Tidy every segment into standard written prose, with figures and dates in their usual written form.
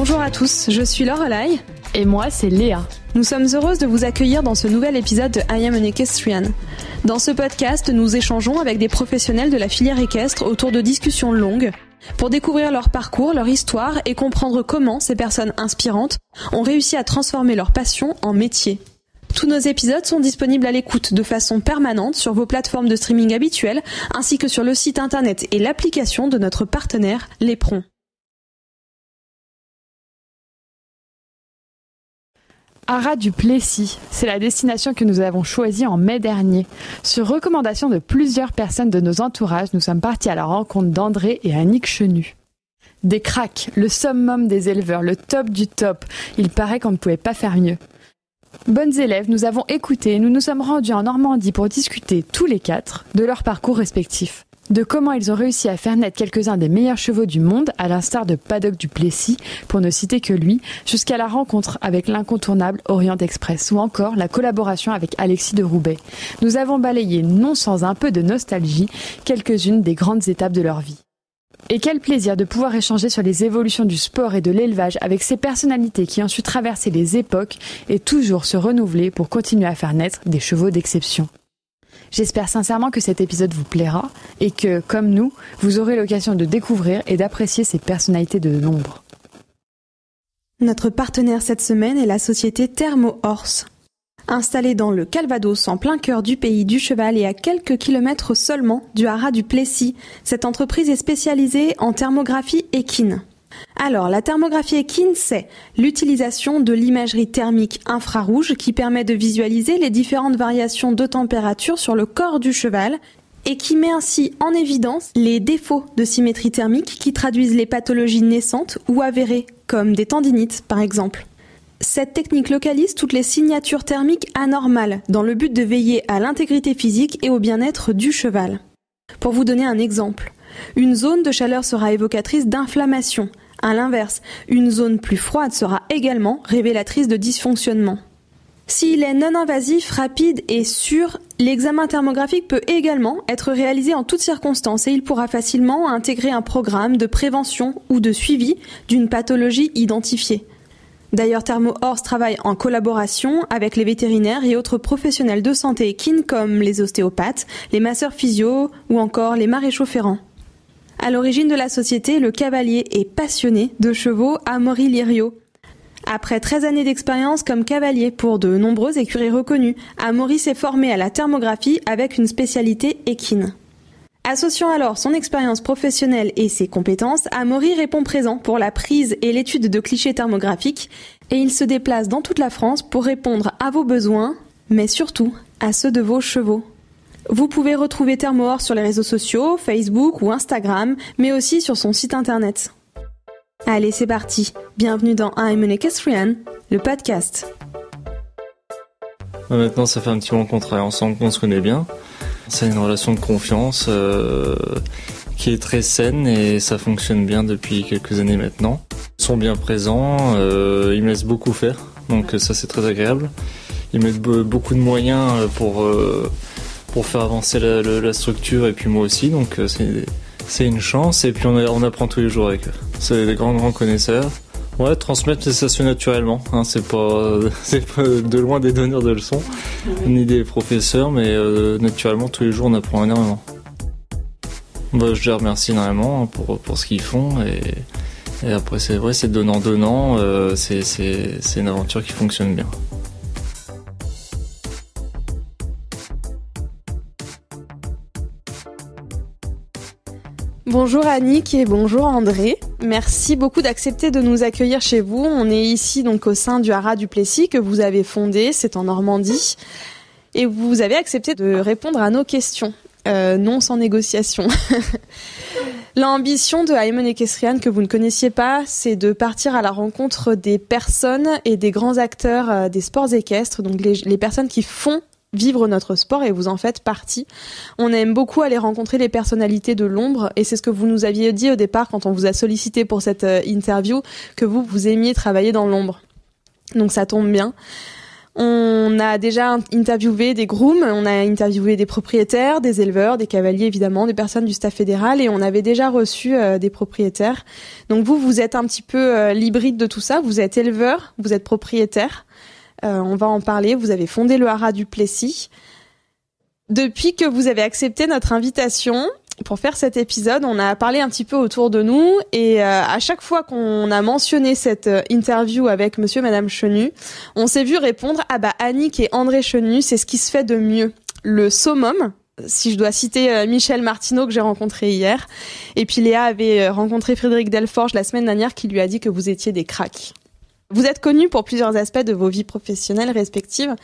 Bonjour à tous, je suis Lorelai. Et moi, c'est Léa. Nous sommes heureuses de vous accueillir dans ce nouvel épisode de I Am an Equestrian. Dans ce podcast, nous échangeons avec des professionnels de la filière équestre autour de discussions longues pour découvrir leur parcours, leur histoire et comprendre comment ces personnes inspirantes ont réussi à transformer leur passion en métier. Tous nos épisodes sont disponibles à l'écoute de façon permanente sur vos plateformes de streaming habituelles ainsi que sur le site internet et l'application de notre partenaire L'éperon. Haras du Plessis, c'est la destination que nous avons choisie en mai dernier. Sur recommandation de plusieurs personnes de nos entourages, nous sommes partis à la rencontre d'André et Annick Chenu. Des cracks, le summum des éleveurs, le top du top. Il paraît qu'on ne pouvait pas faire mieux. Bonnes élèves, nous avons écouté et nous nous sommes rendus en Normandie pour discuter tous les quatre de leur parcours respectif. De comment ils ont réussi à faire naître quelques-uns des meilleurs chevaux du monde, à l'instar de Paddock du Plessis, pour ne citer que lui, jusqu'à la rencontre avec l'incontournable Orient Express, ou encore la collaboration avec Alexis de Roubaix. Nous avons balayé, non sans un peu de nostalgie, quelques-unes des grandes étapes de leur vie. Et quel plaisir de pouvoir échanger sur les évolutions du sport et de l'élevage avec ces personnalités qui ont su traverser les époques et toujours se renouveler pour continuer à faire naître des chevaux d'exception. J'espère sincèrement que cet épisode vous plaira et que, comme nous, vous aurez l'occasion de découvrir et d'apprécier ces personnalités de l'ombre. Notre partenaire cette semaine est la société Thermo Horse. Installée dans le Calvados, en plein cœur du pays du cheval et à quelques kilomètres seulement du haras du Plessis, cette entreprise est spécialisée en thermographie équine. Alors, la thermographie équine, c'est l'utilisation de l'imagerie thermique infrarouge qui permet de visualiser les différentes variations de température sur le corps du cheval et qui met ainsi en évidence les défauts de symétrie thermique qui traduisent les pathologies naissantes ou avérées, comme des tendinites par exemple. Cette technique localise toutes les signatures thermiques anormales dans le but de veiller à l'intégrité physique et au bien-être du cheval. Pour vous donner un exemple, une zone de chaleur sera évocatrice d'inflammation. À l'inverse, une zone plus froide sera également révélatrice de dysfonctionnement. S'il est non invasif, rapide et sûr, l'examen thermographique peut également être réalisé en toutes circonstances et il pourra facilement intégrer un programme de prévention ou de suivi d'une pathologie identifiée. D'ailleurs, Thermo Horse travaille en collaboration avec les vétérinaires et autres professionnels de santé équine comme les ostéopathes, les masseurs physio ou encore les maréchaux ferrants. À l'origine de la société, le cavalier est passionné de chevaux Amaury Lirio. Après 13 années d'expérience comme cavalier pour de nombreuses écuries reconnues, Amaury s'est formé à la thermographie avec une spécialité équine. Associant alors son expérience professionnelle et ses compétences, Amaury répond présent pour la prise et l'étude de clichés thermographiques et il se déplace dans toute la France pour répondre à vos besoins, mais surtout à ceux de vos chevaux. Vous pouvez retrouver Thermo Horse sur les réseaux sociaux, Facebook ou Instagram, mais aussi sur son site internet. Allez, c'est parti. Bienvenue dans I'm an Equestrian, le podcast. Maintenant, ça fait un petit moment qu'on travaille ensemble, qu'on se connaît bien. C'est une relation de confiance qui est très saine et ça fonctionne bien depuis quelques années maintenant. Ils sont bien présents, ils me laissent beaucoup faire, donc ça c'est très agréable. Ils mettent beaucoup de moyens pour faire avancer la structure et puis moi aussi, donc c'est une chance et puis on apprend tous les jours avec eux. C'est des grands connaisseurs. Ouais, transmettre ça se fait naturellement, hein, c'est pas de loin des donneurs de leçons, ni des professeurs, mais naturellement tous les jours on apprend énormément. Je les remercie énormément pour ce qu'ils font et après c'est vrai, c'est donnant, c'est une aventure qui fonctionne bien. Bonjour Annick et bonjour André. Merci beaucoup d'accepter de nous accueillir chez vous. On est ici donc au sein du haras du Plessis que vous avez fondé, c'est en Normandie. Et vous avez accepté de répondre à nos questions, non sans négociation. L'ambition de I'm an Equestrian que vous ne connaissiez pas, c'est de partir à la rencontre des personnes et des grands acteurs des sports équestres, donc les personnes qui font vivre notre sport et vous en faites partie. On aime beaucoup aller rencontrer les personnalités de l'ombre et c'est ce que vous nous aviez dit au départ quand on vous a sollicité pour cette interview, que vous aimiez travailler dans l'ombre. Donc ça tombe bien. On a déjà interviewé des grooms, on a interviewé des propriétaires, des éleveurs, des cavaliers évidemment, des personnes du staff fédéral, et on avait déjà reçu des propriétaires. Donc vous êtes un petit peu l'hybride de tout ça, vous êtes éleveur, vous êtes propriétaire. On va en parler, vous avez fondé le haras du Plessis. Depuis que vous avez accepté notre invitation pour faire cet épisode, on a parlé un petit peu autour de nous, et à chaque fois qu'on a mentionné cette interview avec monsieur et madame Chenu, on s'est vu répondre « Ah bah Annick et André Chenu, c'est ce qui se fait de mieux. Le summum », si je dois citer Michel Martineau que j'ai rencontré hier, et puis Léa avait rencontré Frédéric Delforge la semaine dernière qui lui a dit que vous étiez des cracks. Vous êtes connus pour plusieurs aspects de vos vies professionnelles respectives.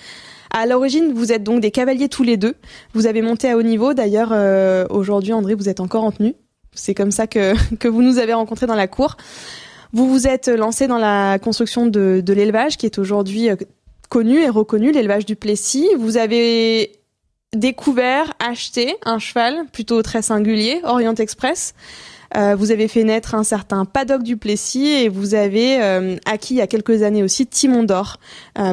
À l'origine, vous êtes donc des cavaliers tous les deux. Vous avez monté à haut niveau. D'ailleurs, aujourd'hui, André, vous êtes encore en tenue. C'est comme ça que vous nous avez rencontrés dans la cour. Vous vous êtes lancé dans la construction de l'élevage, qui est aujourd'hui connu et reconnu, l'élevage du Plessis. Vous avez découvert, acheté un cheval plutôt très singulier, Orient Express. Vous avez fait naître un certain Paddock du Plessis, et vous avez acquis il y a quelques années aussi Timon d'Or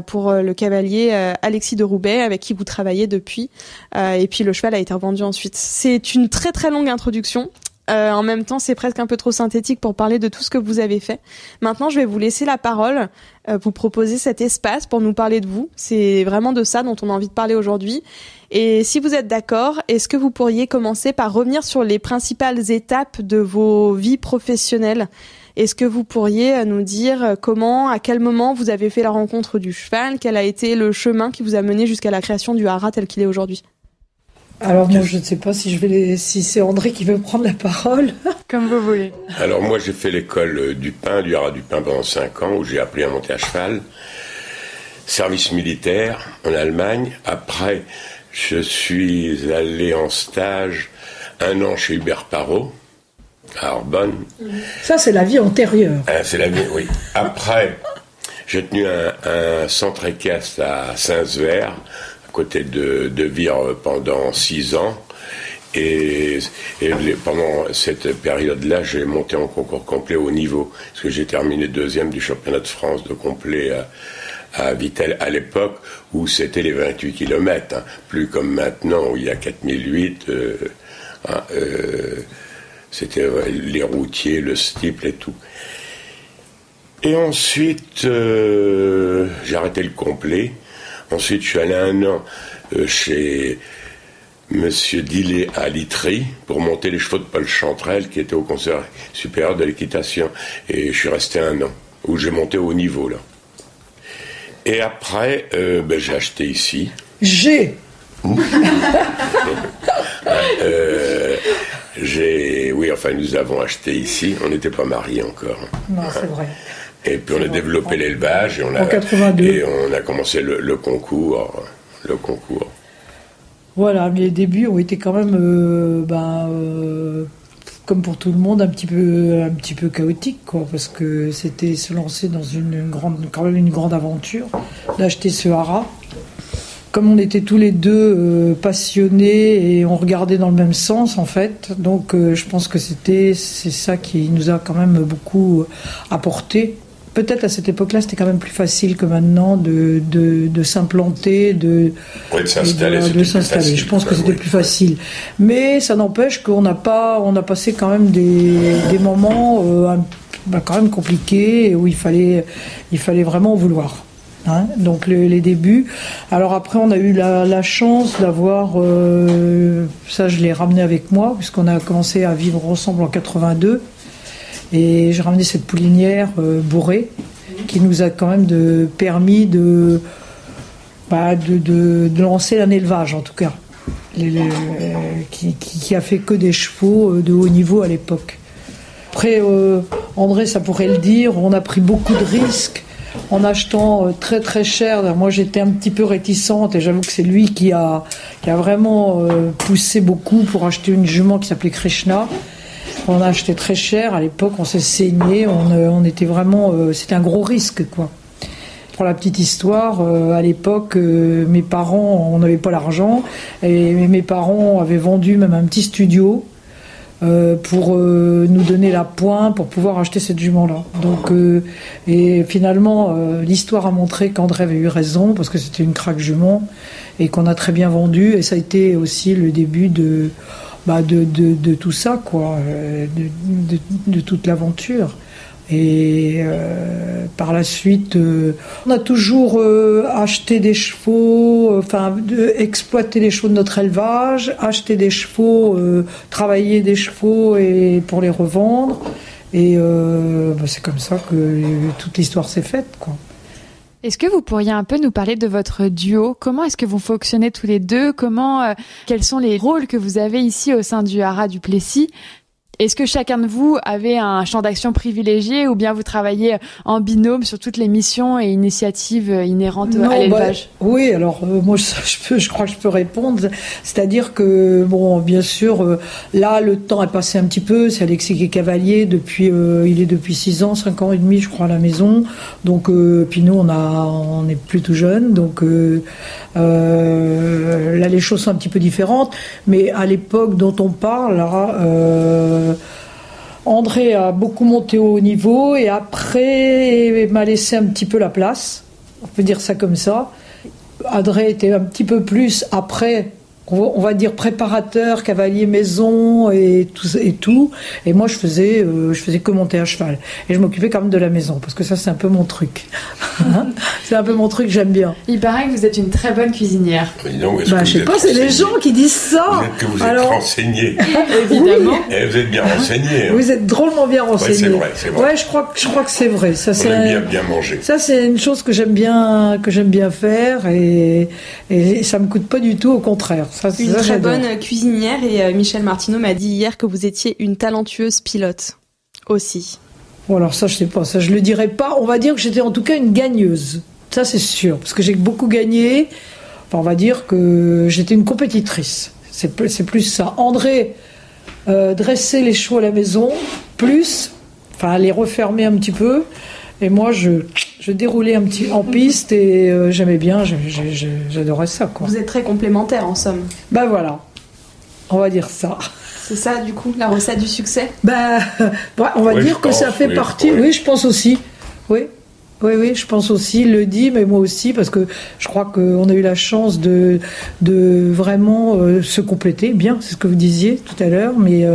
pour le cavalier Alexis de Roubaix, avec qui vous travaillez depuis. Et puis le cheval a été revendu ensuite. C'est une très très longue introduction. En même temps, c'est presque un peu trop synthétique pour parler de tout ce que vous avez fait. Maintenant, je vais vous laisser la parole, vous proposer cet espace pour nous parler de vous. C'est vraiment de ça dont on a envie de parler aujourd'hui. Et si vous êtes d'accord, est-ce que vous pourriez commencer par revenir sur les principales étapes de vos vies professionnelles ? Est-ce que vous pourriez nous dire comment, à quel moment vous avez fait la rencontre du cheval ? Quel a été le chemin qui vous a mené jusqu'à la création du haras tel qu'il est aujourd'hui ? Alors moi, je ne sais pas si c'est André qui veut prendre la parole. Comme vous voulez. Alors moi, j'ai fait l'école du haras du Pin pendant 5 ans, où j'ai appris à monter à cheval. Service militaire en Allemagne. Après, je suis allé en stage 1 an chez Hubert Parot, à Arbonne. Ça, c'est la vie antérieure. C'est la vie, oui. Après, j'ai tenu un centre équestre à Saint-Sever, à côté de Vire, pendant 6 ans. Et pendant cette période-là, j'ai monté en concours complet au niveau, parce que j'ai terminé 2e du championnat de France de complet à Vittel, à l'époque où c'était les 28 km, hein. Plus comme maintenant où il y a 4008, c'était les routiers, le steeple et tout. Et ensuite, j'ai arrêté le complet. Ensuite, je suis allé 1 an chez Monsieur Dillet à Litry pour monter les chevaux de Paul Chantrel qui était au Conseil supérieur de l'équitation. Et je suis resté 1 an, où j'ai monté au niveau, là. Et après, j'ai acheté ici. Nous avons acheté ici. On n'était pas mariés encore. Non, c'est vrai. Et puis on a développé l'élevage en 82. Et on a commencé le concours. Voilà, mais les débuts ont été quand même, comme pour tout le monde, un petit peu chaotique, quoi, parce que c'était se lancer dans une grande aventure, d'acheter ce haras. Comme on était tous les deux passionnés et on regardait dans le même sens, en fait, donc je pense que c'est ça qui nous a quand même beaucoup apporté. Peut-être à cette époque-là, c'était quand même plus facile que maintenant de s'implanter, de s'installer. Je pense que c'était plus facile. Mais ça n'empêche qu'on a passé quand même des moments quand même compliqués où il fallait vraiment vouloir. Hein, donc les débuts. Alors après, on a eu la chance d'avoir, ça je l'ai ramené avec moi, puisqu'on a commencé à vivre ensemble en 82. Et j'ai ramené cette poulinière bourrée qui nous a quand même permis de lancer un élevage, en tout cas, qui a fait que des chevaux de haut niveau à l'époque. Après, André, ça pourrait le dire, on a pris beaucoup de risques en achetant très très cher. Moi, j'étais un petit peu réticente et j'avoue que c'est lui qui a vraiment poussé beaucoup pour acheter une jument qui s'appelait Krishna. On a acheté très cher à l'époque, on s'est saigné, on était vraiment, c'était un gros risque, quoi. Pour la petite histoire, à l'époque, mes parents, on n'avait pas l'argent, et mes parents avaient vendu même un petit studio pour nous donner la pointe pour pouvoir acheter cette jument-là. Donc, et finalement, l'histoire a montré qu'André avait eu raison parce que c'était une craque jument et qu'on a très bien vendu. Et ça a été aussi le début de tout ça, quoi, de toute l'aventure. Et par la suite, on a toujours acheté des chevaux, exploité les chevaux de notre élevage, acheté des chevaux, travailler des chevaux et pour les revendre. Et c'est comme ça que toute l'histoire s'est faite, quoi. Est-ce que vous pourriez un peu nous parler de votre duo ? Comment est-ce que vous fonctionnez tous les deux ? Quels sont les rôles que vous avez ici au sein du haras du Plessis ? Est-ce que chacun de vous avait un champ d'action privilégié ou bien vous travaillez en binôme sur toutes les missions et initiatives inhérentes à l'élevage ? Oui, alors moi je crois que je peux répondre. C'est-à-dire que, bon, bien sûr, là le temps a passé un petit peu. C'est Alexis qui est cavalier il est depuis 6 ans, 5 ans et demi je crois à la maison. Donc, puis nous on est plus tout jeunes. Donc là les choses sont un petit peu différentes. Mais à l'époque dont on parle, là, André a beaucoup monté au haut niveau et après m'a laissé un petit peu la place, on peut dire ça comme ça. André était un petit peu plus après, on va dire préparateur, cavalier maison et tout. Et moi je faisais que monter à cheval. Et je m'occupais quand même de la maison parce que ça c'est un peu mon truc. C'est un peu mon truc, j'aime bien. Il paraît que vous êtes une très bonne cuisinière. Je sais pas, c'est les gens qui disent ça. Vous êtes renseignés. Évidemment. Oui. Et vous êtes bien renseignés. Hein. Vous êtes drôlement bien renseignés. Ouais, c'est vrai. Ouais, je crois que c'est vrai. Ça, on aime bien manger. Ça, c'est une chose que j'aime bien faire et ça me coûte pas du tout, au contraire. Une très bonne cuisinière et Michel Martineau m'a dit hier que vous étiez une talentueuse pilote aussi. Bon, alors ça je sais pas, ça je le dirais pas. On va dire que j'étais en tout cas une gagneuse. Ça c'est sûr, parce que j'ai beaucoup gagné. Enfin, on va dire que j'étais une compétitrice. C'est plus ça. André dressait les chevaux à la maison, les refermer un petit peu. Et moi, je déroulais un petit en piste et j'aimais bien, j'adorais ça, quoi. Vous êtes très complémentaires, en somme. Ben voilà, on va dire ça. C'est ça, du coup, la recette du succès ? On va dire que ça fait partie. Oui, je pense aussi. Oui, je pense aussi. Il le dit, mais moi aussi, parce que je crois qu'on a eu la chance de vraiment se compléter. Bien, c'est ce que vous disiez tout à l'heure, mais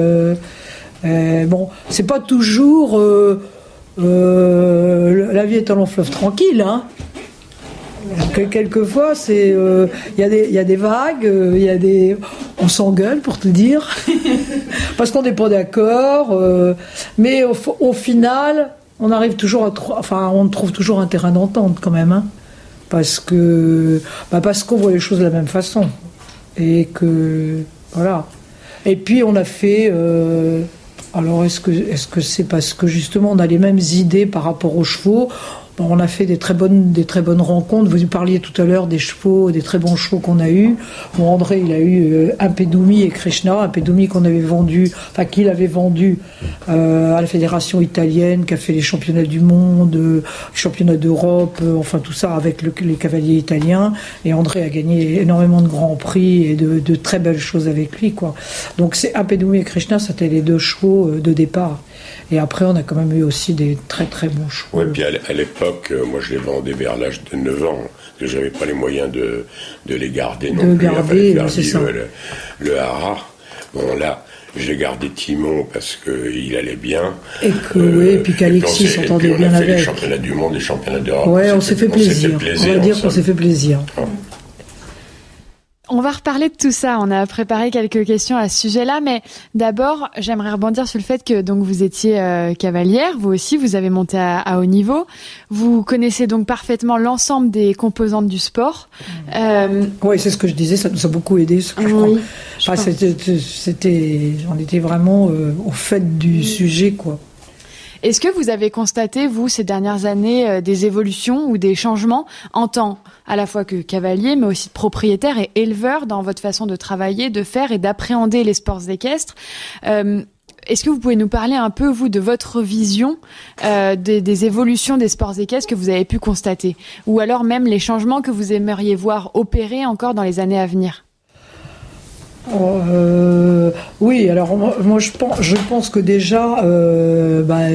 bon, c'est pas toujours. La vie est un long fleuve tranquille, hein. Quelquefois, il y a des vagues, on s'engueule pour tout dire, parce qu'on n'est pas d'accord. Mais au final, on arrive toujours on trouve toujours un terrain d'entente quand même, hein, parce qu'on voit les choses de la même façon et que voilà. Et puis on a fait. Alors, est-ce que c'est parce que justement on a les mêmes idées par rapport aux chevaux ? Bon, on a fait des très bonnes rencontres. Vous parliez tout à l'heure des chevaux, des très bons chevaux qu'on a eus. Bon, André, il a eu Impedoumi et Krishna. Impedoumi qu'il avait vendu à la fédération italienne, qui a fait les championnats du monde, les championnats d'Europe, tout ça avec les cavaliers italiens. Et André a gagné énormément de grands prix et de très belles choses avec lui, quoi. Donc c'est Impedoumi et Krishna, c'était les 2 chevaux de départ. Et après, on a quand même eu aussi des très très bons chevaux. Oui, puis à l'époque, moi je les vendais vers l'âge de 9 ans, parce que j'avais pas les moyens de les garder non plus. C'est ça. Le haras. Bon, là, j'ai gardé Timon parce qu'il allait bien. Et puis qu'Alexis s'entendait bien avec. On a fait les championnats du monde, les championnats d'Europe. Ouais, on s'est fait plaisir. On va dire qu'on s'est fait plaisir. On va reparler de tout ça. On a préparé quelques questions à ce sujet-là, mais d'abord, j'aimerais rebondir sur le fait que donc vous étiez cavalière, vous aussi, vous avez monté à haut niveau. Vous connaissez donc parfaitement l'ensemble des composantes du sport. Oui, c'est ce que je disais. Ça nous a beaucoup aidé. Oui. On était vraiment au fait du sujet, quoi. Est-ce que vous avez constaté, vous, ces dernières années, des évolutions ou des changements en tant à la fois que cavalier, mais aussi de propriétaire et éleveur dans votre façon de travailler, de faire et d'appréhender les sports équestres ? Est-ce que vous pouvez nous parler un peu, vous, de votre vision des évolutions des sports équestres que vous avez pu constater ? Ou alors même les changements que vous aimeriez voir opérer encore dans les années à venir ? Oui, alors moi je pense que déjà à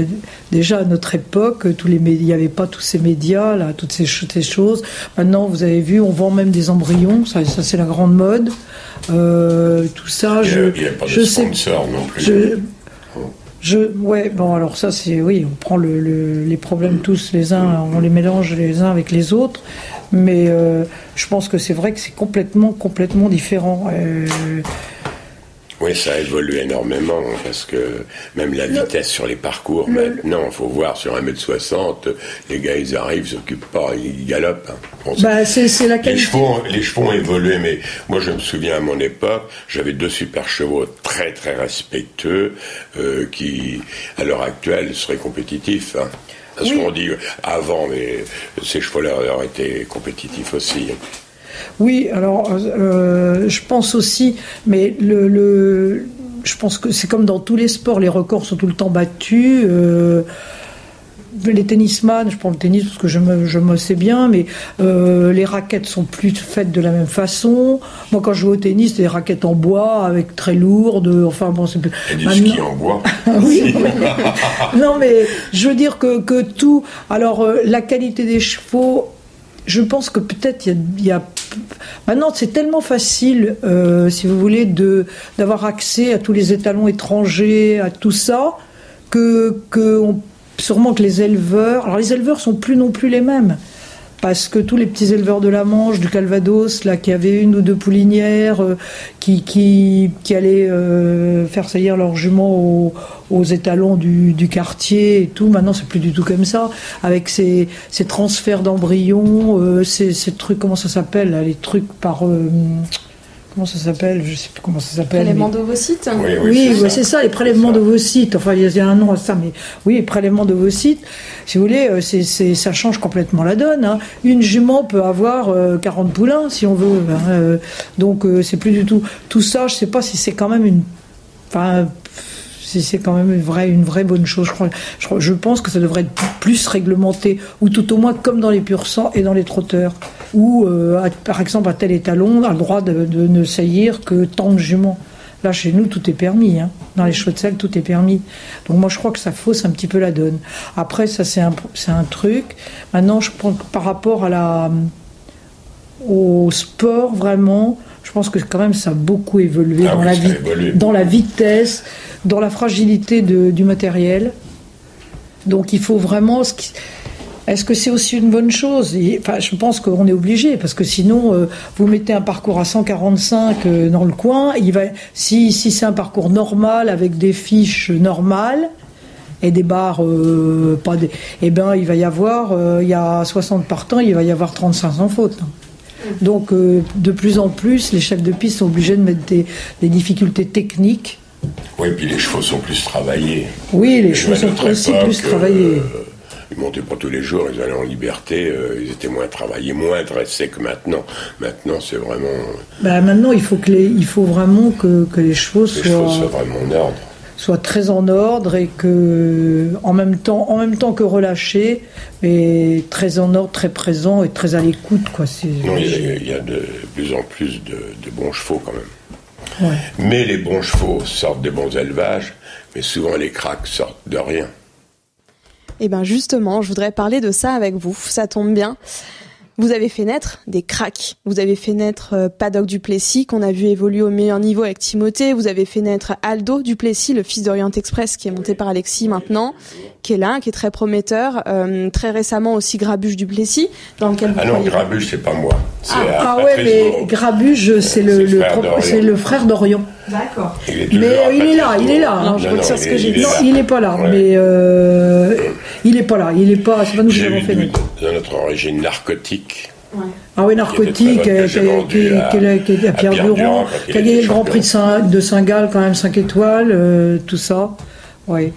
notre époque, il n'y avait pas tous ces médias là, toutes ces choses. Maintenant, vous avez vu, on vend même des embryons, ça c'est la grande mode. Tout ça, il n'y a pas de sponsor non plus. Ouais, bon, alors ça c'est, oui, on prend les problèmes tous les uns, on les mélange les uns avec les autres. Mais je pense que c'est vrai que c'est complètement différent. Oui, ça a évolué énormément, parce que même la vitesse sur les parcours, maintenant, il faut voir, sur 1m60, les gars, ils arrivent, ils s'occupent pas, ils galopent. Hein. C'est la qualité. Les chevaux ont évolué, mais moi, je me souviens, à mon époque, j'avais 2 super chevaux très, très respectueux, qui, à l'heure actuelle, seraient compétitifs. Hein. Parce qu'on dit avant, mais ces chevaux-là auraient été compétitifs aussi. Oui, alors je pense aussi, mais je pense que c'est comme dans tous les sports, les records sont tout le temps battus. Les tennisman, je prends le tennis parce que je me sais bien, mais les raquettes sont plus faites de la même façon. Moi, quand je joue au tennis, c'est des raquettes en bois, avec très lourdes. Enfin bon, c'est plus. Et du ski en bois. Oui. Non, mais je veux dire que tout. Alors, la qualité des chevaux. Je pense que peut-être il y a... Maintenant, c'est tellement facile, si vous voulez, d'avoir accès à tous les étalons étrangers, à tout ça, sûrement que les éleveurs... Alors, les éleveurs sont plus non plus les mêmes. Parce que tous les petits éleveurs de la Manche, du Calvados, là, qui avaient 1 ou 2 poulinières, qui allaient faire saillir leurs juments aux étalons du quartier et tout, maintenant c'est plus du tout comme ça. Avec ces transferts d'embryons, ces trucs, comment ça s'appelle, là, les trucs par... comment ça s'appelle ? Je ne sais plus comment ça s'appelle. Prélèvements d'ovocytes ? Oui, c'est ça, les prélèvements d'ovocytes. Enfin, il y a un nom à ça, mais oui, les prélèvements d'ovocytes, si vous voulez, ça change complètement la donne. Hein. Une jument peut avoir 40 poulains, si on veut. Hein. Donc, c'est plus du tout. Tout ça, je ne sais pas si c'est quand même c'est quand même une vraie bonne chose. Je pense que ça devrait être plus réglementé, ou tout au moins comme dans les pur sang et dans les trotteurs, où, par exemple, à tel étalon, on a le droit de ne saillir que tant de juments. Là, chez nous, tout est permis. Hein. Dans les chevaux de selle, tout est permis. Donc moi, je crois que ça fausse un petit peu la donne. Après, ça, c'est un truc. Maintenant, je pense que par rapport au sport, vraiment, je pense que quand même, ça a beaucoup évolué dans la vitesse, dans la fragilité du matériel. Donc il faut vraiment... Est-ce que c'est aussi une bonne chose ? Enfin, je pense qu'on est obligé, parce que sinon, vous mettez un parcours à 145 dans le coin, si c'est un parcours normal, avec des fiches normales, et des barres, il va y avoir, il y a 60 partants, il va y avoir 35 sans faute. Donc, de plus en plus, les chefs de piste sont obligés de mettre des difficultés techniques. Oui, puis les chevaux sont plus travaillés. Oui, les chevaux sont aussi plus travaillés. Ils montaient pas tous les jours, ils allaient en liberté, ils étaient moins travaillés, moins dressés que maintenant. Maintenant, c'est vraiment... maintenant, il faut vraiment que les chevaux soient vraiment en ordre. Soient très en ordre, et que, en même temps que relâchés, mais très en ordre, très présents et très à l'écoute, quoi. Non, il y a de plus en plus de bons chevaux, quand même. Ouais. Mais les bons chevaux sortent des bons élevages, mais souvent les cracks sortent de rien. Eh bien justement, je voudrais parler de ça avec vous, ça tombe bien. Vous avez fait naître des cracks, vous avez fait naître Paddock Duplessis, qu'on a vu évoluer au meilleur niveau avec Timothée, vous avez fait naître Aldo Duplessis, le fils d'Orient Express, qui est monté par Alexis maintenant, qui est là, qui est très prometteur. Très récemment aussi Grabuge Duplessis, dans lequel vous non, Grabuge, c'est pas moi. Mais Grabuge, c'est le frère d'Orient. D'accord. Mais il est là. Il n'est pas là. Ouais. Mais il n'est pas là. C'est pas nous qui l'avons fait naître. De notre origine narcotique. Ouais. Ah oui, narcotique, qui est à Pierre Durand, qui a gagné le Grand Prix de Saint-Gall, quand même 5 étoiles, tout ça. Oui.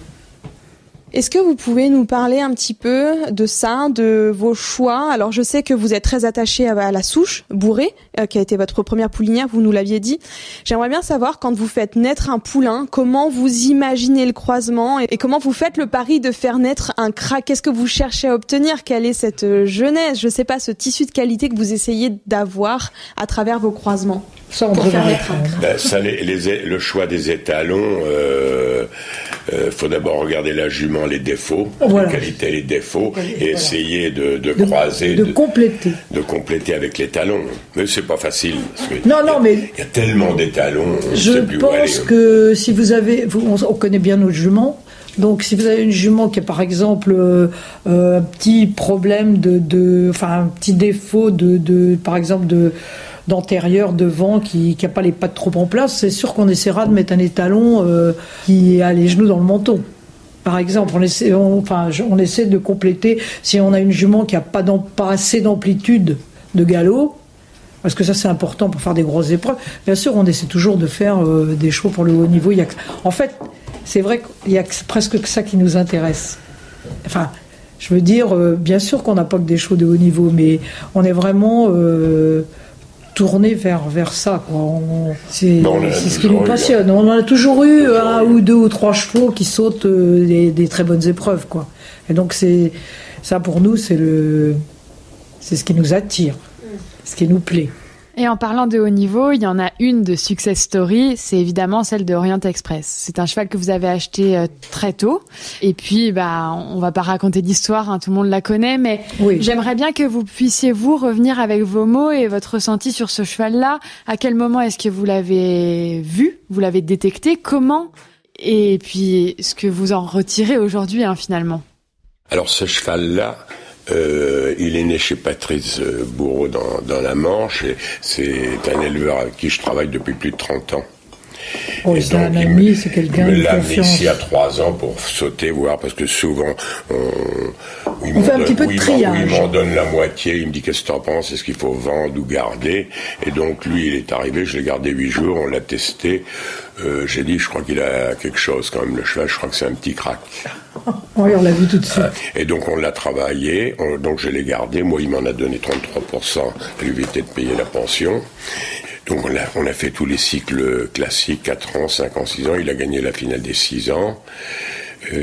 Est-ce que vous pouvez nous parler un petit peu de ça, de vos choix ? Alors, je sais que vous êtes très attaché à la souche, Bourré, qui a été votre première poulinière, vous nous l'aviez dit. J'aimerais bien savoir, quand vous faites naître un poulain, comment vous imaginez le croisement et comment vous faites le pari de faire naître un crack ? Qu'est-ce que vous cherchez à obtenir ? Quelle est cette jeunesse ? Je sais pas, ce tissu de qualité que vous essayez d'avoir à travers vos croisements ? Ça, on pour devrait faire les apprendre. trains. Le choix des étalons, faut d'abord regarder la jument, les défauts, Voilà. les qualités et les défauts, et voilà. essayer de croiser, De compléter. de compléter avec les talons. Mais c'est pas facile. Parce que Non, mais il y a tellement d'étalons. on je sait plus où aller. pense que si vous avez... on connaît bien notre jument. Donc, si vous avez une jument qui a, par exemple, un petit problème enfin, un petit défaut par exemple, d'antérieur, devant, qui n'a pas les pattes trop en place, c'est sûr qu'on essaiera de mettre un étalon qui a les genoux dans le menton. Par exemple, on essaie de compléter, si on a une jument qui n'a pas assez d'amplitude de galop, parce que ça c'est important pour faire des grosses épreuves, bien sûr on essaie toujours de faire des chevaux pour le haut niveau. En fait, c'est vrai qu'il y a presque que ça qui nous intéresse. Enfin, je veux dire, bien sûr qu'on n'a pas que des chevaux de haut niveau, mais on est vraiment tourné vers ça, quoi. C'est ce qui nous passionne. On en a toujours eu un ou deux ou trois chevaux qui sautent des très bonnes épreuves, quoi. Et donc ça pour nous c'est ce qui nous attire, ce qui nous plaît. Et en parlant de haut niveau, il y en a une de success story, c'est évidemment celle de Orient Express. C'est un cheval que vous avez acheté très tôt. Et puis, on va pas raconter d'histoire, hein, tout le monde la connaît, mais oui. J'aimerais bien que vous puissiez revenir avec vos mots et votre ressenti sur ce cheval-là. À quel moment est-ce que vous l'avez vu, vous l'avez détecté, comment, et puis ce que vous en retirez aujourd'hui, hein, finalement. Alors ce cheval-là, il est né chez Patrice Bourreau dans la Manche, et c'est un éleveur avec qui je travaille depuis plus de 30 ans. Oh, c'est un ami, c'est quelqu'un de confiance. Il me l'a mis ici à 3 ans pour sauter, voir, parce que souvent, on fait un petit peu de triage. Il m'en donne la moitié, il me dit qu'est-ce que t'en penses, est-ce qu'il faut vendre ou garder? Et donc lui, il est arrivé, je l'ai gardé 8 jours, on l'a testé. J'ai dit, je crois qu'il a quelque chose quand même, le cheval, je crois que c'est un petit crack. Oui, on l'a vu tout de suite. Et donc on l'a travaillé, donc je l'ai gardé, moi il m'en a donné 33%, à lui éviter de payer la pension. Donc on a fait tous les cycles classiques, 4 ans, 5 ans, 6 ans, il a gagné la finale des 6 ans,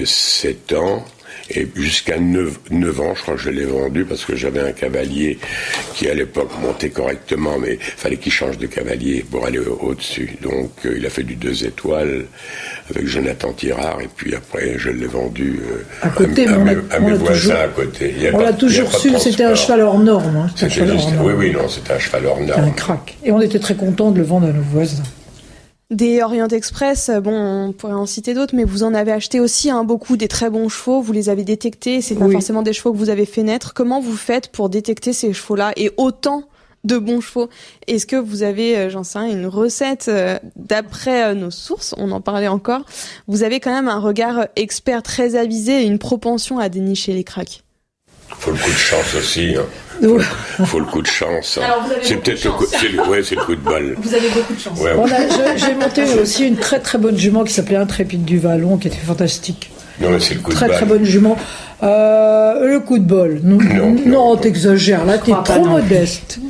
7 ans, et jusqu'à 9 ans, je crois que je l'ai vendu parce que j'avais un cavalier qui à l'époque montait correctement, mais fallait qu'il change de cavalier pour aller au-dessus. Donc il a fait du 2 étoiles avec Jonathan Tirard, et puis après je l'ai vendu à côté, à mes voisins à côté. On l'a toujours su, c'était un cheval hors norme. Hein, c'était un cheval hors norme. C'était un crack. Et on était très contents de le vendre à nos voisins. Des Orient Express, on pourrait en citer d'autres, mais vous en avez acheté aussi beaucoup, des très bons chevaux, vous les avez détectés, c'est pas forcément des chevaux que vous avez fait naître. Comment vous faites pour détecter ces chevaux-là et autant de bons chevaux? Est-ce que vous avez, j'en sais rien, une recette d'après nos sources, on en parlait encore, vous avez quand même un regard expert très avisé et une propension à dénicher les cracks? Faut le coup de chance aussi. Hein. Faut le coup de chance. Hein. Alors vous avez c'est peut-être le coup de bol. Vous avez beaucoup de chance. Ouais. J'ai monté aussi une très très bonne jument qui s'appelait Intrépide du Vallon, qui était fantastique. Non, mais c'est le coup de bol. Très très bonne jument. Le coup de bol. Non, t'exagères. Là, t'es trop modeste.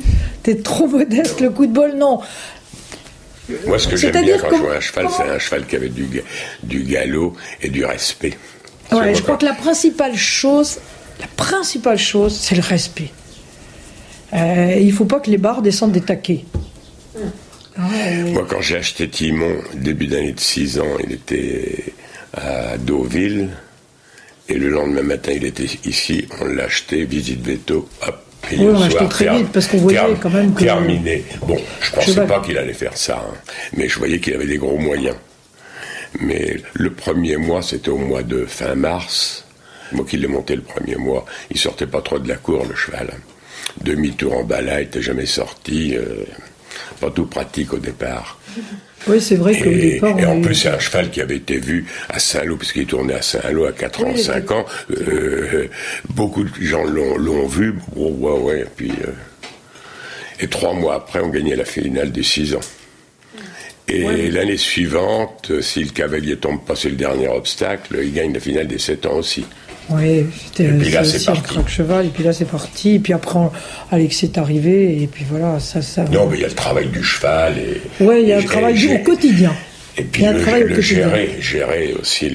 T'es trop modeste. Le coup de bol, non. Moi, ce que j'aime bien quand je vois un cheval, c'est un cheval qui avait du galop et du respect. Ouais, je crois que la principale chose, c'est le respect. Il ne faut pas que les barres descendent des taquets. Moi, quand j'ai acheté Timon, début d'année de 6 ans, il était à Deauville. Et le lendemain matin, il était ici. On l'a acheté, visite veto, hop. Et on l'a acheté très vite, parce qu'on voyait quand même que... Terminé. Bon, je ne pensais pas qu'il allait faire ça. Hein, mais je voyais qu'il avait des gros moyens. Mais le premier mois, c'était au mois de fin mars. Moi qui l'ai monté le premier mois, il sortait pas trop de la cour, le cheval. Demi-tour en bas, il n'était jamais sorti. Pas tout pratique au départ. Oui, c'est vrai qu'au départ... Et en plus, c'est un cheval qui avait été vu à Saint-Lô, puisqu'il tournait à Saint-Lô à 4 ans, 5 ans. Beaucoup de gens l'ont vu. Ouais. Puis, et 3 mois après, on gagnait la finale des 6 ans. Et l'année suivante, si le cavalier tombe pas sur le dernier obstacle, il gagne la finale des 7 ans aussi. Oui, c'était aussi un crack cheval, et puis là c'est parti, et puis après Alex est arrivé, et puis voilà, ça... Non, mais il y a le travail du cheval, oui, il y a un travail au quotidien. Et puis gérer aussi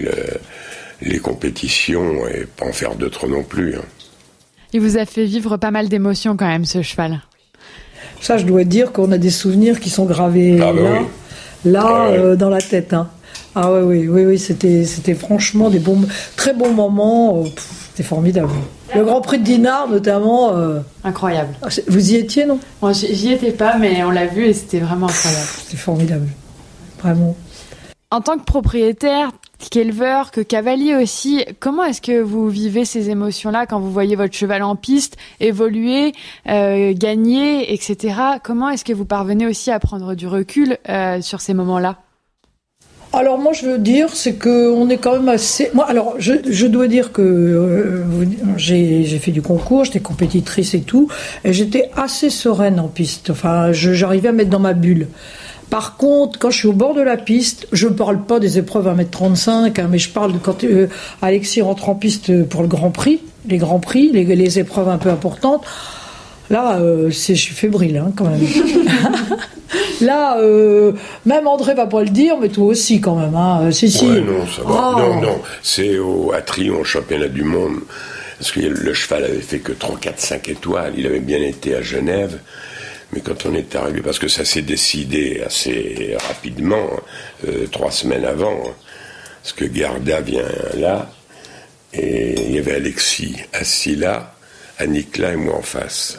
les compétitions, et pas en faire d'autres non plus. Hein. Il vous a fait vivre pas mal d'émotions quand même, ce cheval. Ça, je dois dire qu'on a des souvenirs qui sont gravés dans la tête. Hein. Ah oui, c'était franchement très bons moments. C'était formidable. Le Grand Prix de Dinard, notamment. Incroyable. Vous y étiez, non? Moi, j'y étais pas, mais on l'a vu et c'était vraiment incroyable. C'était formidable. Vraiment. En tant que propriétaire, qu'éleveur, que cavalier aussi, comment est-ce que vous vivez ces émotions-là quand vous voyez votre cheval en piste évoluer, gagner, etc. Comment est-ce que vous parvenez aussi à prendre du recul sur ces moments-là? Alors moi je veux dire, c'est que on est quand même assez. Moi alors je dois dire que j'ai fait du concours, j'étais compétitrice et tout, et j'étais assez sereine en piste. Enfin, j'arrivais à mettre dans ma bulle. Par contre, quand je suis au bord de la piste, je ne parle pas des épreuves 1m35, mais je parle de quand Alexis rentre en piste pour le Grand Prix, les épreuves un peu importantes. Là, je suis fébrile, hein, quand même. Là, même André va pas le dire, mais toi aussi, quand même. Hein. Si. Ouais, non, ça va. Oh. Non, c'est à Tryon, au championnat du monde. Parce que le cheval avait fait que 3, 4, 5 étoiles. Il avait bien été à Genève. Mais quand on est arrivé, parce que ça s'est décidé assez rapidement, 3 semaines avant, parce que Garda vient là, et il y avait Alexis assis là, Annick là et moi en face.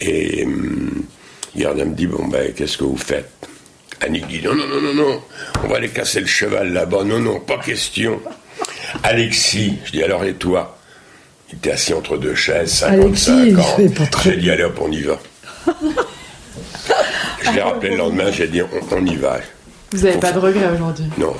Et Garda me dit, bon ben, qu'est-ce que vous faites? Annick dit, non, on va aller casser le cheval là-bas. Non, pas question. Alexis, je dis, alors et toi? Il était assis entre deux chaises, 55 ans. J'ai dit, allez hop, on y va. Je l'ai rappelé le lendemain, j'ai dit on y va. Vous n'avez pas de regret aujourd'hui? Non,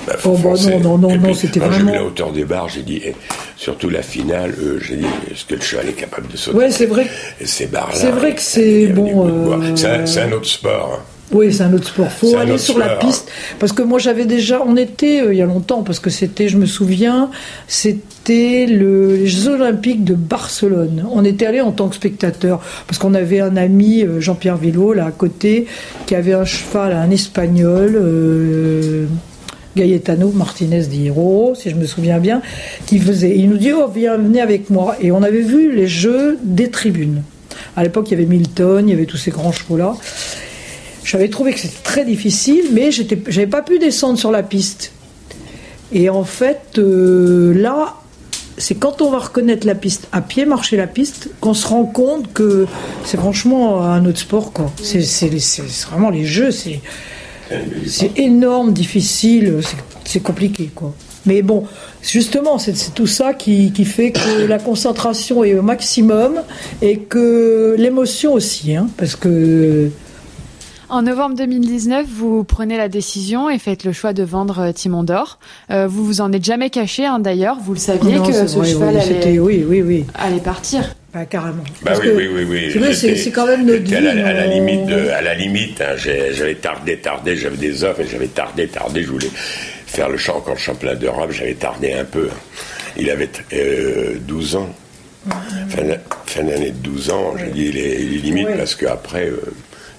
non, c'était vraiment. J'ai vu la hauteur des barres, j'ai dit, et surtout la finale, j'ai dit, est-ce que le cheval est capable de sauter? Ouais, c'est vrai. Et ces barres-là. C'est vrai que c'est bon. C'est un autre sport. Hein. Oui, c'est un autre sport. Faut aller sur la piste. Parce que moi, on était, il y a longtemps, parce que je me souviens, c'était les Jeux Olympiques de Barcelone. On était allé en tant que spectateur. Parce qu'on avait un ami, Jean-Pierre Villot, là, à côté, qui avait un cheval, un espagnol, Gaetano Martinez de Hiro, si je me souviens bien, il nous dit, venez avec moi. Et on avait vu les Jeux des tribunes. À l'époque, il y avait Milton, il y avait tous ces grands chevaux-là. J'avais trouvé que c'était très difficile, mais j'avais pas pu descendre sur la piste. Et en fait, là, c'est quand on va reconnaître la piste, à pied, marcher la piste, qu'on se rend compte que c'est franchement un autre sport, quoi. C'est vraiment les jeux, c'est énorme, difficile, c'est compliqué, quoi. Mais bon, justement, c'est tout ça qui fait que la concentration est au maximum et que l'émotion aussi, hein, parce que... En novembre 2019, vous prenez la décision et faites le choix de vendre Timon d'Or. Vous vous en êtes jamais caché, hein, d'ailleurs. Vous le saviez que ce cheval allait partir. Bah, carrément. Bah oui. C'est quand même notre vie. À la limite, hein, j'avais tardé, j'avais des offres et j'avais tardé. Je voulais faire le championnat d'Europe, j'avais tardé un peu. Il avait 12 ans. Fin d'année de 12 ans, j'ai dit il est limite parce qu'après...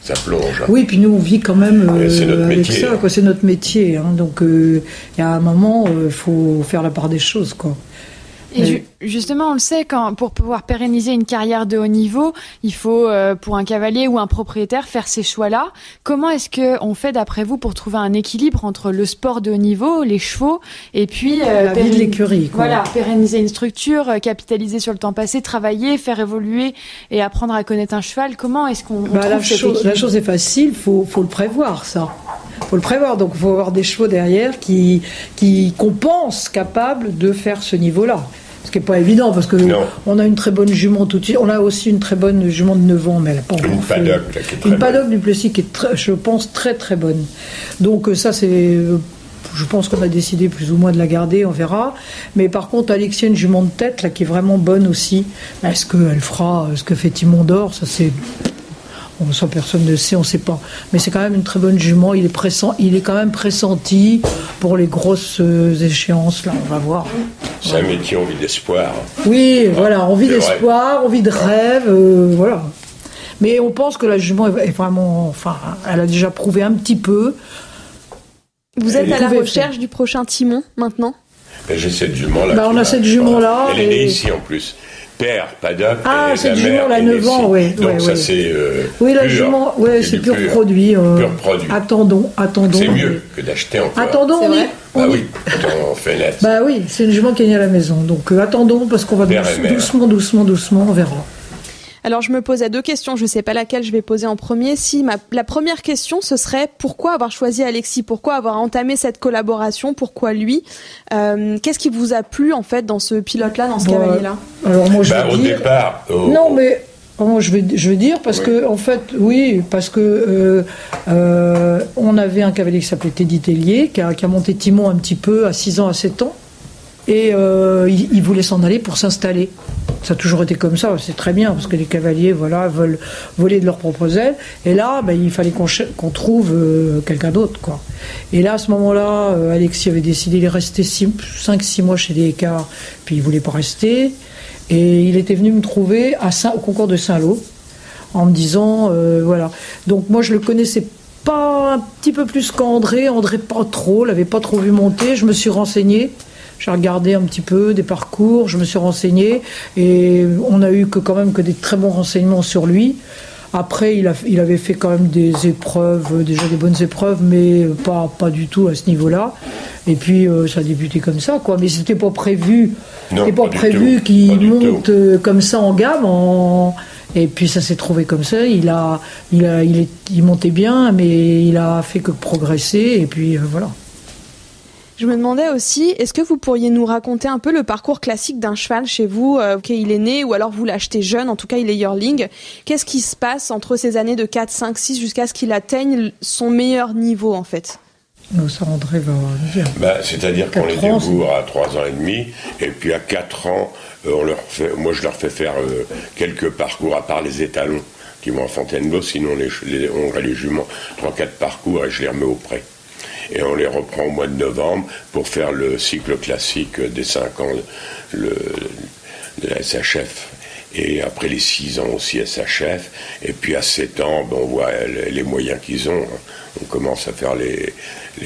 ça plonge. Oui, puis nous on vit quand même c'est notre métier, avec ça, quoi. C'est notre métier. Hein. Donc il y a un moment, il faut faire la part des choses, quoi. Et justement, on le sait, pour pouvoir pérenniser une carrière de haut niveau, il faut, pour un cavalier ou un propriétaire, faire ces choix-là. Comment est-ce qu'on fait, d'après vous, pour trouver un équilibre entre le sport de haut niveau, les chevaux, et puis... la vie de l'écurie, quoi. Voilà, pérenniser une structure, capitaliser sur le temps passé, travailler, faire évoluer et apprendre à connaître un cheval. Comment est-ce qu'on trouve cet équilibre? La chose est facile, faut le prévoir, ça. Faut le prévoir, donc il faut avoir des chevaux derrière qu'on pense capables de faire ce niveau-là. Ce qui n'est pas évident, parce que on a une très bonne jument tout de suite. On a aussi une très bonne jument de 9 ans, mais elle n'a pas encore une paddock, une paddock du Plessis qui est, je pense, très très bonne. Donc ça, c'est... Je pense qu'on a décidé plus ou moins de la garder, on verra. Mais par contre, Alexia, une jument de tête, là, qui est vraiment bonne aussi. Est-ce qu'elle fera ce que fait Timon d'Or? Ça, c'est... Bon, ça, personne ne sait, on ne sait pas. Mais c'est quand même une très bonne jument. Il est quand même pressenti pour les grosses échéances. Là, on va voir. C'est un métier, on vit d'espoir. Oui, voilà, on vit d'espoir, on vit de rêve, voilà. Mais on pense que la jument est vraiment... Enfin, elle a déjà prouvé un petit peu. Vous êtes à la recherche du prochain Timon, maintenant? Ben, j'ai cette jument-là. On a cette jument-là. Elle est née ici en plus. Père, paddock. Ah, et cette la mère jument, la 9 ans, oui. Donc ça, c'est oui, la jument, c'est pur produit. Pur produit. Attendons. C'est mieux que d'acheter encore. Attendons, oui, on fait net. Bah oui, c'est une jument qui est née à la maison. Donc attendons, parce qu'on va doucement, on verra. Alors je me posais 2 questions, je ne sais pas laquelle je vais poser en premier. La première question, ce serait pourquoi avoir choisi Alexis, pourquoi avoir entamé cette collaboration, pourquoi lui, qu'est-ce qui vous a plu en fait dans ce pilote-là, dans ce cavalier-là? Alors moi je vais dire... départ... Non mais moi je vais dire parce que en fait on avait un cavalier qui s'appelait Teddy Tellier qui a monté Timon un petit peu à 6 ans, à 7 ans. Et il voulait s'en aller pour s'installer. Ça a toujours été comme ça, c'est très bien, parce que les cavaliers veulent voler de leurs propres ailes. Et là, il fallait qu'on trouve quelqu'un d'autre, quoi. Et là, à ce moment-là, Alexis avait décidé, il est resté 5-6 mois chez les Écarts, puis il ne voulait pas rester. Et il était venu me trouver au concours de Saint-Lô, en me disant, voilà. Donc moi, je le connaissais pas un petit peu plus qu'André. André, pas trop, l'avait pas trop vu monter. Je me suis renseignée. J'ai regardé un petit peu des parcours, je me suis renseignée et on a eu quand même des très bons renseignements sur lui. Après, il avait fait quand même des épreuves, déjà des bonnes épreuves, mais pas du tout à ce niveau-là. Et puis ça a débuté comme ça, quoi. Mais c'était pas prévu. C'était pas prévu qu'il monte comme ça en gamme. Et puis ça s'est trouvé comme ça. Il montait bien, mais il a fait que progresser. Et puis voilà. Je me demandais aussi, est-ce que vous pourriez nous raconter un peu le parcours classique d'un cheval chez vous, qu'il est né, ou alors vous l'achetez jeune, en tout cas il est yearling. Qu'est-ce qui se passe entre ces années de 4, 5, 6 jusqu'à ce qu'il atteigne son meilleur niveau en fait? Ça, André va dire. C'est-à-dire qu'on les débourre à 3 ans et demi, et puis à 4 ans, moi je leur fais faire quelques parcours, à part les étalons qui vont à Fontainebleau, sinon on aurait les juments, 3-4 parcours et je les remets au pré. Et on les reprend au mois de novembre pour faire le cycle classique des 5 ans de la SHF. Et après les 6 ans aussi SHF. Et puis à 7 ans, on voit les moyens qu'ils ont. On commence à faire les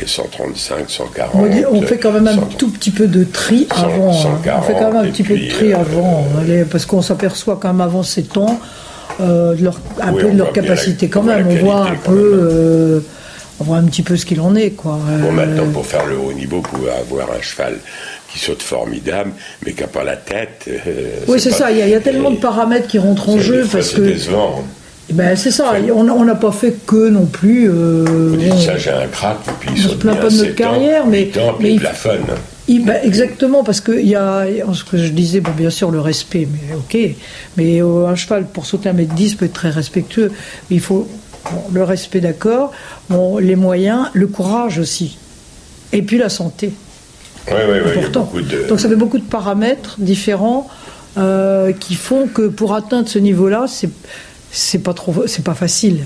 135, 140. On fait quand même un tout petit peu de tri avant. 140, on fait quand même un petit peu de tri avant. Parce qu'on s'aperçoit quand même avant 7 ans de leur capacité quand même. On voit un peu... on voit un petit peu ce qu'il en est, quoi. Bon, maintenant, pour faire le haut niveau, vous pouvez avoir un cheval qui saute formidable, mais qui n'a pas la tête. Oui, c'est ça. Il y a tellement de paramètres qui rentrent en jeu. Parce que... décevant. C'est ça. On n'a pas fait que non plus... Vous dites ça, j'ai un crack, et puis il saute bien pas de notre carrière, mais il plafonne. Exactement, parce qu'il y a ce que je disais, bien sûr, le respect, mais ok. Mais un cheval, pour sauter 1m10, peut être très respectueux. Il faut... le respect, d'accord, les moyens, le courage aussi, et puis la santé. Oui, important. Donc ça fait beaucoup de paramètres différents qui font que pour atteindre ce niveau-là, c'est pas facile.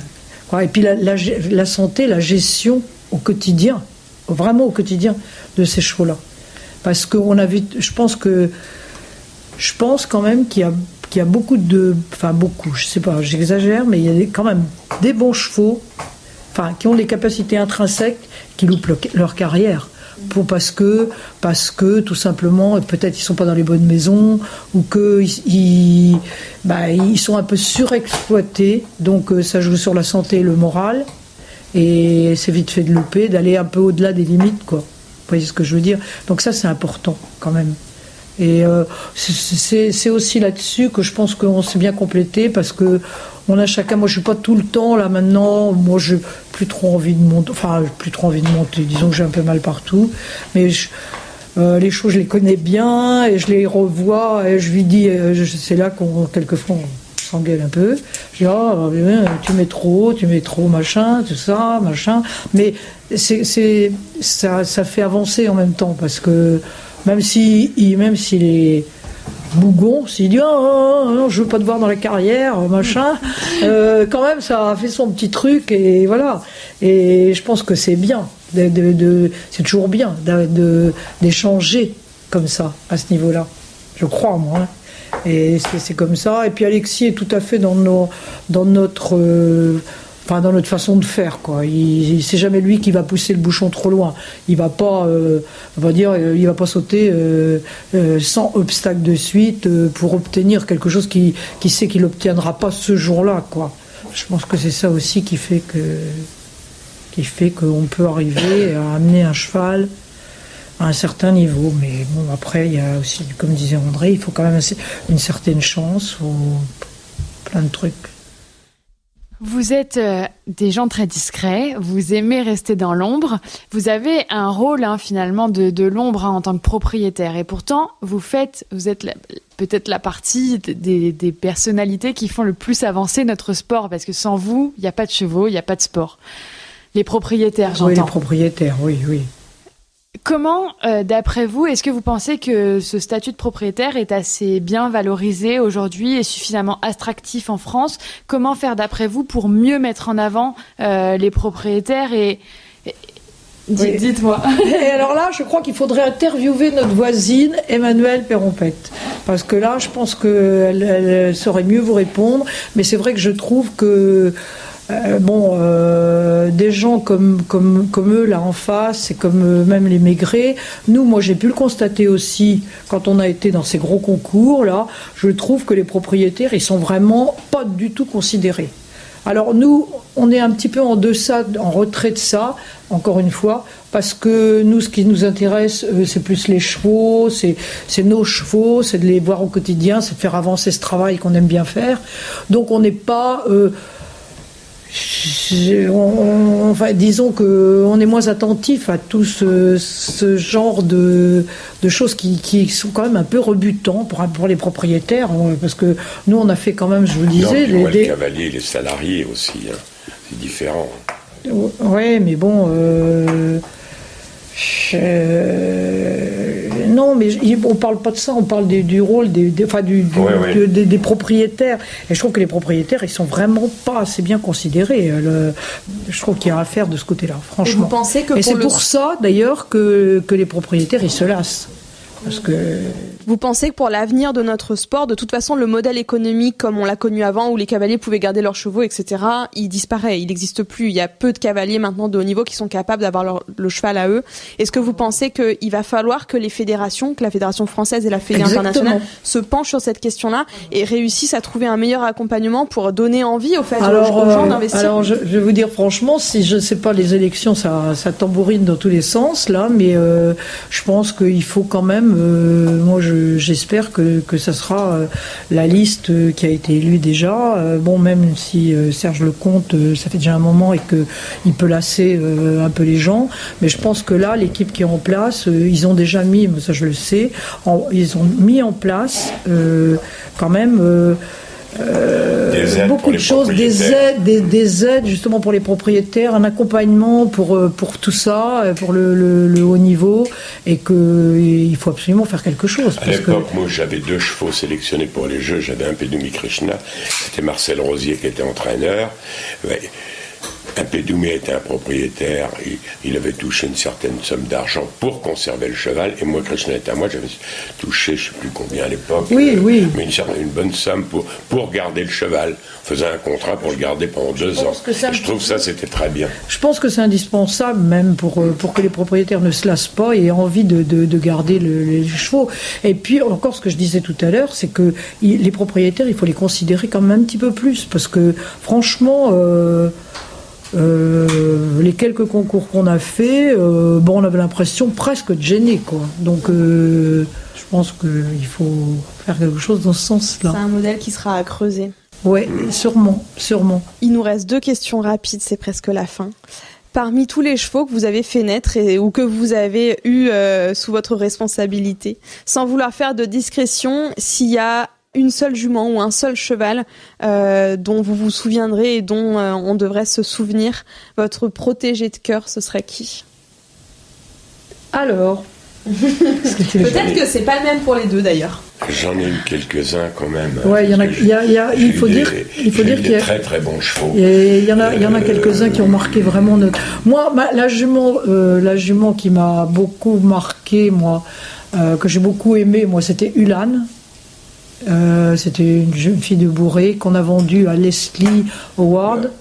Et puis la santé, la gestion au quotidien, vraiment au quotidien de ces chevaux-là, parce qu'on a vu, je pense quand même qu'il y a beaucoup je sais pas, j'exagère, mais il y a quand même des bons chevaux, qui ont des capacités intrinsèques qui loupent leur carrière. Parce que tout simplement, peut-être ils sont pas dans les bonnes maisons, ou qu'ils sont un peu surexploités, donc ça joue sur la santé et le moral, et c'est vite fait de louper, d'aller un peu au-delà des limites, quoi. Vous voyez ce que je veux dire? Donc ça, c'est important quand même. Et c'est aussi là-dessus que je pense qu'on s'est bien complété, parce que on a chacun. Moi, je suis pas tout le temps là maintenant. Moi, je n'ai plus trop envie de monter. Disons que j'ai un peu mal partout. Mais les choses, je les connais bien et je les revois. Et je lui dis, c'est là quelquefois on s'engueule un peu. Je dis, tu mets trop, machin, tout ça, machin. Mais ça fait avancer en même temps, parce que même si les bougon, s'il dit non, je veux pas te voir dans la carrière, machin, quand même ça a fait son petit truc, et voilà. Et je pense que c'est bien, c'est toujours bien d'échanger comme ça à ce niveau-là. Je crois, moi. Et c'est comme ça. Et puis Alexis est tout à fait dans notre Enfin, dans notre façon de faire, quoi. C'est jamais lui qui va pousser le bouchon trop loin. Il va pas, on va dire, il va pas sauter sans obstacle de suite pour obtenir quelque chose qui sait qu'il obtiendra pas ce jour-là, quoi. Je pense que c'est ça aussi qui fait qu'on peut arriver à amener un cheval à un certain niveau. Mais bon, après, il y a aussi, comme disait André, il faut quand même une certaine chance ou plein de trucs. Vous êtes des gens très discrets, vous aimez rester dans l'ombre, vous avez un rôle finalement de l'ombre en tant que propriétaire et pourtant vous êtes peut-être la partie des personnalités qui font le plus avancer notre sport parce que sans vous, il n'y a pas de chevaux, il n'y a pas de sport. Les propriétaires, j'entends. Oui, les propriétaires, oui. Comment, d'après vous, est-ce que vous pensez que ce statut de propriétaire est assez bien valorisé aujourd'hui et suffisamment attractif en France ? Comment faire, d'après vous, pour mieux mettre en avant les propriétaires et... Oui. Dites-moi. Et alors là, je crois qu'il faudrait interviewer notre voisine Emmanuelle Perrompette. Parce que là, je pense qu'elle saurait mieux vous répondre. Mais c'est vrai que je trouve que... des gens comme eux là en face et comme même les Maigret, moi j'ai pu le constater aussi quand on a été dans ces gros concours là, je trouve que les propriétaires ils sont vraiment pas du tout considérés. Alors nous on est un petit peu en deçà, en retrait de ça, encore une fois, parce que nous ce qui nous intéresse c'est plus les chevaux, c'est nos chevaux, c'est de les voir au quotidien, c'est de faire avancer ce travail qu'on aime bien faire, donc on n'est pas... disons qu'on est moins attentif à tout ce genre de choses qui sont quand même un peu rebutants pour les propriétaires, parce que nous on a fait quand même, je vous disais... Les cavaliers, les salariés aussi, hein. C'est différent. Oui, mais bon... non, mais on parle pas de ça, on parle du rôle des propriétaires. Et je trouve que les propriétaires, ils sont vraiment pas assez bien considérés. Je trouve qu'il y a à faire de ce côté-là, franchement. Et vous pensez que c'est pour ça, d'ailleurs, que les propriétaires, ils se lassent. Parce que... Vous pensez que pour l'avenir de notre sport, de toute façon, le modèle économique comme on l'a connu avant, où les cavaliers pouvaient garder leurs chevaux, etc., il disparaît, il n'existe plus. Il y a peu de cavaliers maintenant de haut niveau qui sont capables d'avoir le cheval à eux. Est-ce que vous pensez qu'il va falloir que les fédérations, que la Fédération française et la Fédération internationale se penchent sur cette question-là et réussissent à trouver un meilleur accompagnement pour donner envie aux gens d'investir? Alors, je vais vous dire franchement, si je ne sais pas, les élections, ça tambourine dans tous les sens, là, mais je pense qu'il faut quand même, moi j'espère que ça sera la liste qui a été élue déjà. Même si Serge Lecomte, ça fait déjà un moment et qu'il peut lasser un peu les gens, mais je pense que là, l'équipe qui est en place, ils ont déjà mis, ça je le sais, ils ont mis en place quand même... beaucoup de choses, des aides justement pour les propriétaires, un accompagnement pour tout ça, pour le haut niveau, et qu'il faut absolument faire quelque chose. À l'époque, moi j'avais 2 chevaux sélectionnés pour les Jeux, j'avais un Pédoumi Krishna, c'était Marcel Rosier qui était entraîneur. Un Pédoumi était un propriétaire, il avait touché une certaine somme d'argent pour conserver le cheval, et moi, Krishna était à moi, j'avais touché, je ne sais plus combien à l'époque, oui. Mais une bonne somme pour garder le cheval. On faisait un contrat pour le garder pendant 2 ans. Je trouve ça, c'était très bien. Je pense que c'est indispensable, même pour que les propriétaires ne se lassent pas et aient envie de garder les chevaux. Et puis, encore ce que je disais tout à l'heure, c'est que les propriétaires, il faut les considérer quand même un petit peu plus, parce que, franchement... les quelques concours qu'on a fait, on avait l'impression presque de gêner, quoi. Donc, je pense qu'il faut faire quelque chose dans ce sens-là. C'est un modèle qui sera à creuser. Oui, sûrement. Il nous reste 2 questions rapides, c'est presque la fin. Parmi tous les chevaux que vous avez fait naître ou que vous avez eu sous votre responsabilité, sans vouloir faire de discrétion, s'il y a une seule jument ou un seul cheval dont vous vous souviendrez et dont on devrait se souvenir, votre protégé de cœur, ce serait qui? Alors Peut-être que c'est pas le même pour les deux d'ailleurs. J'en ai eu quelques-uns quand même. Ouais, il faut dire qu'il y a très très bons chevaux. Il y en a quelques-uns qui ont marqué vraiment notre. Moi, la jument qui m'a beaucoup marqué, moi, que j'ai beaucoup aimé, moi, c'était Ulan. C'était une jeune fille de Bourré qu'on a vendue à Leslie Howard.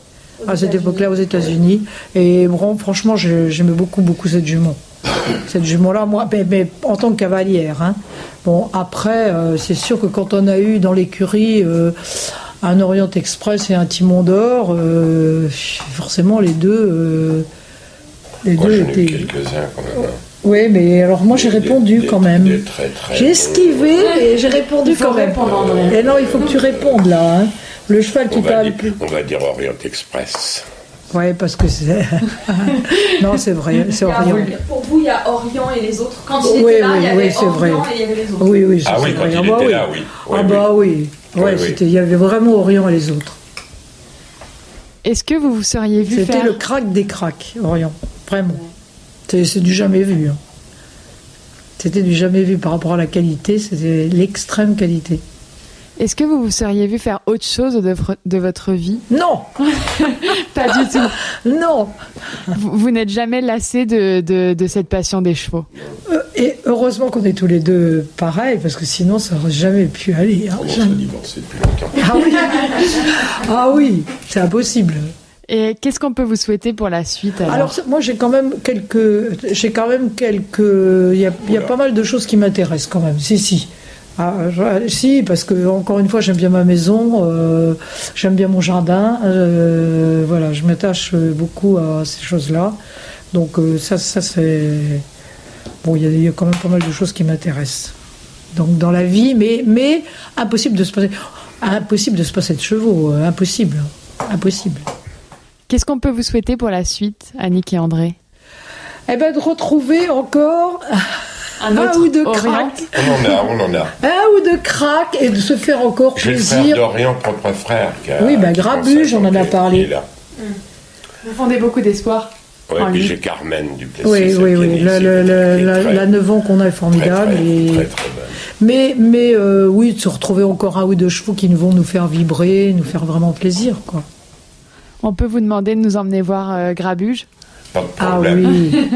à cette époque-là aux États-Unis. Et bon, franchement, j'aimais beaucoup cette jument. Cette jument-là, moi, mais en tant que cavalière. Hein. Bon, après, c'est sûr que quand on a eu dans l'écurie un Orient Express et un Timon d'Or, forcément les deux Moi, j'en ai étaient. eu quelques-uns quand même. Oui, mais alors moi j'ai répondu quand même. Très, J'ai esquivé et j'ai répondu quand même. Et non, il faut que tu répondes là. Hein. Le cheval qui t'a. On va dire Orient Express. Ouais, parce que c'est. Non, c'est vrai, c'est Orient. Pour vous, il y a Orient et les autres. Quand il Oui, était là, il y avait c'est vrai. Orient et il y avait les autres. Oui, Ah oui, quand il était là, oui. Ah bah oui. Ouais, Oui. il y avait vraiment Orient et les autres. Est-ce que vous vous seriez vu C'était faire... le crack des cracks, Orient. Vraiment. C'est du jamais vu. Hein. C'était du jamais vu par rapport à la qualité, c'était l'extrême qualité. Est-ce que vous vous seriez vu faire autre chose de votre vie? Non, Pas du tout. non. Vous n'êtes jamais lassé de cette passion des chevaux? Et heureusement qu'on est tous les deux pareils, parce que sinon ça n'aurait jamais pu aller. Hein. On s'est divorcé depuis longtemps. Ah oui, ah oui, c'est impossible. Et qu'est-ce qu'on peut vous souhaiter pour la suite alors Moi j'ai quand même quelques, il y a pas mal de choses qui m'intéressent quand même. Si. Si, parce que encore une fois j'aime bien ma maison, j'aime bien mon jardin, voilà, je m'attache beaucoup à ces choses-là. Donc ça c'est bon, il y a quand même pas mal de choses qui m'intéressent. Donc dans la vie, mais impossible de se passer de chevaux, impossible. Qu'est-ce qu'on peut vous souhaiter pour la suite, Annick et André? Eh ben de retrouver encore un ou deux cracks. On en a. Un ou deux cracks et de se faire encore J'ai plaisir. le frère d'Orient, propre frère. Oui, Grabuge, on en a parlé. Vous fondez beaucoup d'espoir. Oui, en puis lui. j'ai Carmen du Plessis. Oui. La 9 ans qu'on a est formidable. Très bonne. Mais oui, de se retrouver encore un ou deux chevaux qui vont nous faire vibrer, nous faire vraiment plaisir, quoi. On peut vous demander de nous emmener voir Grabuge? Pas de Ah problème. oui.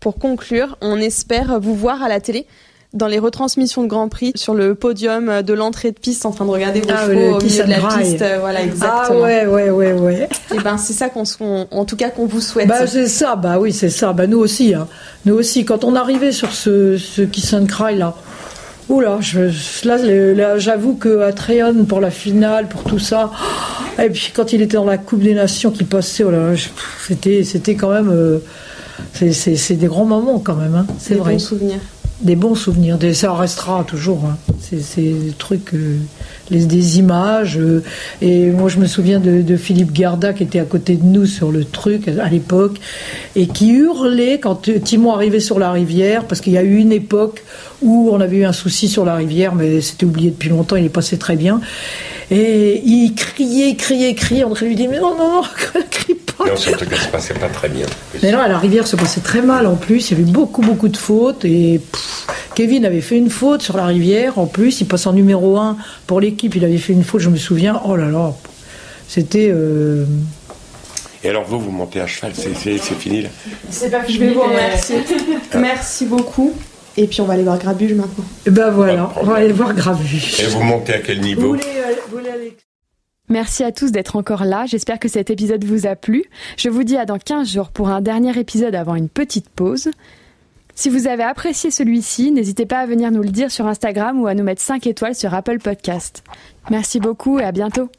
Pour conclure, on espère vous voir à la télé dans les retransmissions de Grand Prix sur le podium de l'entrée de piste en train de regarder vos chevaux au milieu de la piste. Voilà, exactement. Ah ouais. Et ben c'est ça en tout cas qu'on vous souhaite. Bah c'est ça, bah oui c'est ça. Bah nous aussi, nous aussi. Quand on arrivait sur ce Kiss and Cry là, oula, là j'avoue que à Tréon pour la finale, pour tout ça, et puis quand il était dans la Coupe des Nations qui passait, oh là, c'était quand même, c'est des grands moments quand même, hein, c'est vrai. Des bons souvenirs, ça restera toujours. Hein. C'est des trucs, des images. Et moi, je me souviens de Philippe Garda qui était à côté de nous sur le truc à l'époque et qui hurlait quand Timon arrivait sur la rivière, parce qu'il y a eu une époque où on avait eu un souci sur la rivière, mais c'était oublié depuis longtemps. Il est passé très bien. Et il criait. André lui dit mais non, crie pas. Non, surtout que ça se passait pas très bien. Mais non, à la rivière, ça passait très mal en plus. Il y avait beaucoup de fautes. Et Kevin avait fait une faute sur la rivière. En plus, il passe en numéro 1 pour l'équipe. Il avait fait une faute, je me souviens. Oh là là, c'était. Et alors vous montez à cheval, c'est fini là? C'est pas fini. Je vais vous remercier. Merci beaucoup. Et puis on va aller voir Grabuge maintenant. Et ben voilà, on va aller voir Grabuge. Et vous montez à quel niveau? Vous voulez aller... Merci à tous d'être encore là. J'espère que cet épisode vous a plu. Je vous dis à dans 15 jours pour un dernier épisode avant une petite pause. Si vous avez apprécié celui-ci, n'hésitez pas à venir nous le dire sur Instagram ou à nous mettre 5 étoiles sur Apple Podcast. Merci beaucoup et à bientôt.